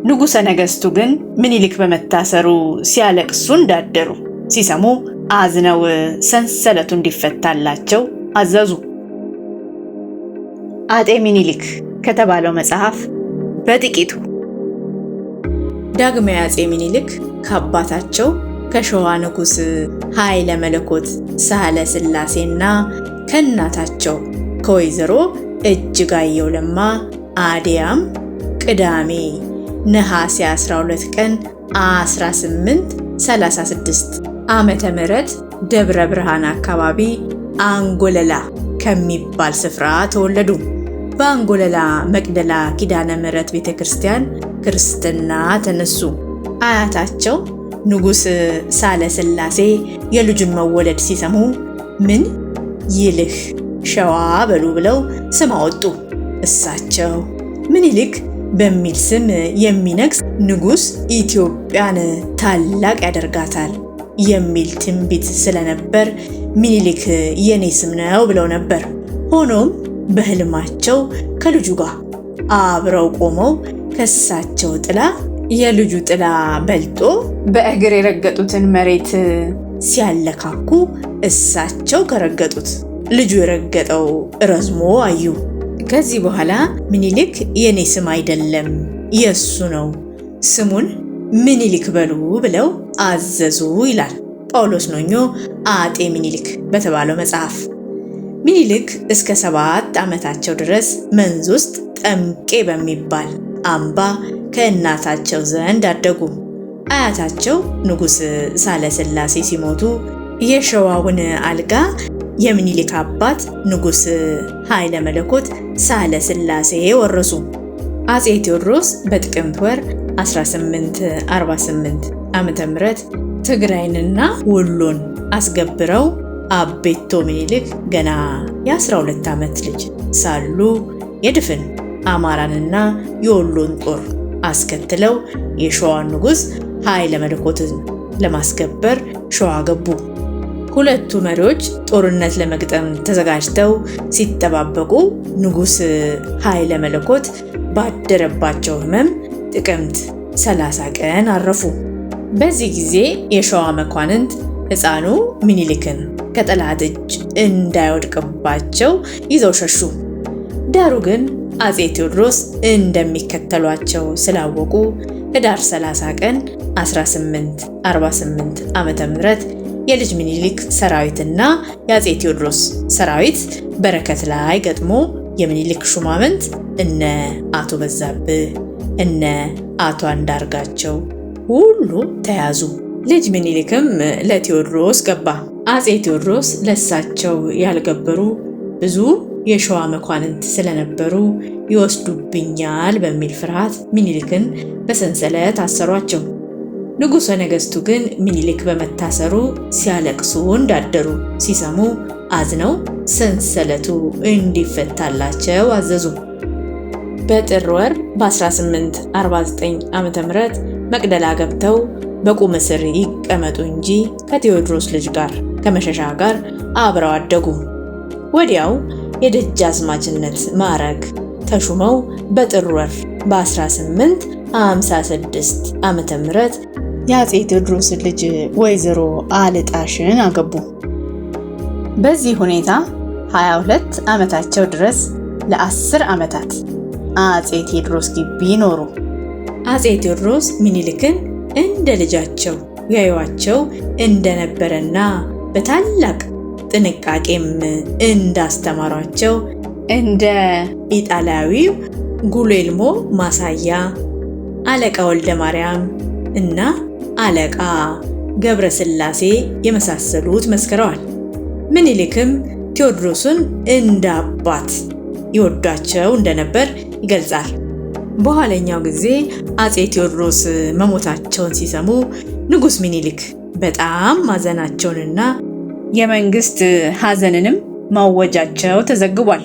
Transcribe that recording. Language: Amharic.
ንጉሠ ነገሥቱ ግን ምኒልክ በመታሰሩ ሲያለቅሱ እንዳደሩ ሲሰሙ አዝነው ሰንሰለቱ እንዲፈታላቸው አዘዙ። አጤ ምኒልክ ከተባለው መጽሐፍ በጥቂቱ። ዳግማዊ አጼ ምኒልክ ከአባታቸው ከሸዋ ንጉሥ ኃይለ መለኮት ሳህለ ሥላሴና ከእናታቸው ከወይዘሮ እጅጋየሁ ለማ አዲያም ቅዳሜ ነሐሴ 12 ቀን 1836 ዓመተ ምህረት ደብረ ብርሃን አካባቢ አንጎለላ ከሚባል ስፍራ ተወለዱ። በአንጎለላ መቅደላ ኪዳነ ምህረት ቤተክርስቲያን ክርስትና ተነሱ። አያታቸው ንጉሥ ሳህለ ሥላሴ የልጁን መወለድ ሲሰሙ ምን ይልህ ሸዋ በሉ ብለው ስም አወጡ። እሳቸው ምኒልክ በሚል ስም የሚነግስ ንጉሥ ኢትዮጵያን ታላቅ ያደርጋታል የሚል ትንቢት ስለነበር ምኒልክ የኔ ስም ነው ብለው ነበር። ሆኖም በህልማቸው ከልጁ ጋር አብረው ቆመው ከሳቸው ጥላ የልጁ ጥላ በልጦ በእግር የረገጡትን መሬት ሲያለካኩ እሳቸው ከረገጡት ልጁ የረገጠው ረዝሞ አዩ። ከዚህ በኋላ ምኒልክ የኔ ስም አይደለም የሱ ነው፣ ስሙን ምኒልክ በሉ ብለው አዘዙ ይላል ጳውሎስ ኞኞ አጤ ምኒልክ በተባለው መጽሐፍ። ምኒልክ እስከ 7 ዓመታቸው ድረስ መንዝ ውስጥ ጠምቄ በሚባል አምባ ከእናታቸው ዘንድ አደጉ። አያታቸው ንጉሥ ሳህለ ሥላሴ ሲሞቱ የሸዋውን አልጋ የምኒልክ አባት ንጉሥ ኃይለ መለኮት ሳህለ ሥላሴ ወረሱ። አጼ ቴዎድሮስ በጥቅምት ወር 1848 ዓመተ ምህረት ትግራይንና ወሎን አስገብረው አቤቶ ምኒልክ ገና የ12 ዓመት ልጅ ሳሉ የድፍን አማራንና የወሎን ጦር አስከትለው የሸዋን ንጉሥ ኃይለ መለኮትን ለማስገበር ሸዋ ገቡ። ሁለቱ መሪዎች ጦርነት ለመግጠም ተዘጋጅተው ሲጠባበቁ ንጉሥ ኃይለ መለኮት ባደረባቸው ሕመም ጥቅምት 30 ቀን አረፉ። በዚህ ጊዜ የሸዋ መኳንንት ሕፃኑ ምኒልክን ከጠላት እጅ እንዳይወድቅባቸው ይዘው ሸሹ። ዳሩ ግን አጼ ቴዎድሮስ እንደሚከተሏቸው ስላወቁ ህዳር 30 ቀን 1848 ዓመተ ምህረት የልጅ ምኒልክ ሰራዊትና የአጼ ቴዎድሮስ ሰራዊት በረከት ላይ ገጥሞ የምኒልክ ሹማምንት እነ አቶ በዛብህ እነ አቶ አንዳርጋቸው ሁሉ ተያዙ። ልጅ ምኒልክም ለቴዎድሮስ ገባ። አጼ ቴዎድሮስ ለሳቸው ያልገበሩ ብዙ የሸዋ መኳንንት ስለነበሩ ይወስዱብኛል በሚል ፍርሃት ምኒልክን በሰንሰለት አሰሯቸው። ንጉሠ ነገሥቱ ግን ምኒልክ በመታሰሩ ሲያለቅሱ እንዳደሩ ሲሰሙ አዝነው ሰንሰለቱ እንዲፈታላቸው አዘዙ። በጥር ወር በ1849 ዓመተ ምህረት መቅደላ ገብተው በቁም እስር ይቀመጡ እንጂ ከቴዎድሮስ ልጅ ጋር ከመሸሻ ጋር አብረው አደጉ። ወዲያው የደጃዝማችነት ማዕረግ ተሹመው በጥር ወር በ1856 ዓመተ ምህረት የአጼ ቴዎድሮስ ልጅ ወይዘሮ አልጣሽን አገቡ። በዚህ ሁኔታ 22 ዓመታቸው ድረስ ለ10 ዓመታት አጼ ቴዎድሮስ ግቢ ኖሩ። አጼ ቴዎድሮስ ምኒልክን እንደ ልጃቸው ያዩዋቸው እንደነበረና በታላቅ ጥንቃቄም እንዳስተማሯቸው እንደ ኢጣሊያዊው ጉሌልሞ ማሳያ፣ አለቃ ወልደ ማርያም እና አለቃ ገብረ ሥላሴ የመሳሰሉት መስክረዋል። ምኒልክም ቴዎድሮስን እንደ አባት ይወዷቸው እንደነበር ይገልጻል። በኋለኛው ጊዜ አጼ ቴዎድሮስ መሞታቸውን ሲሰሙ ንጉሥ ምኒልክ በጣም ማዘናቸውንና የመንግስት ሐዘንንም ማወጃቸው ተዘግቧል።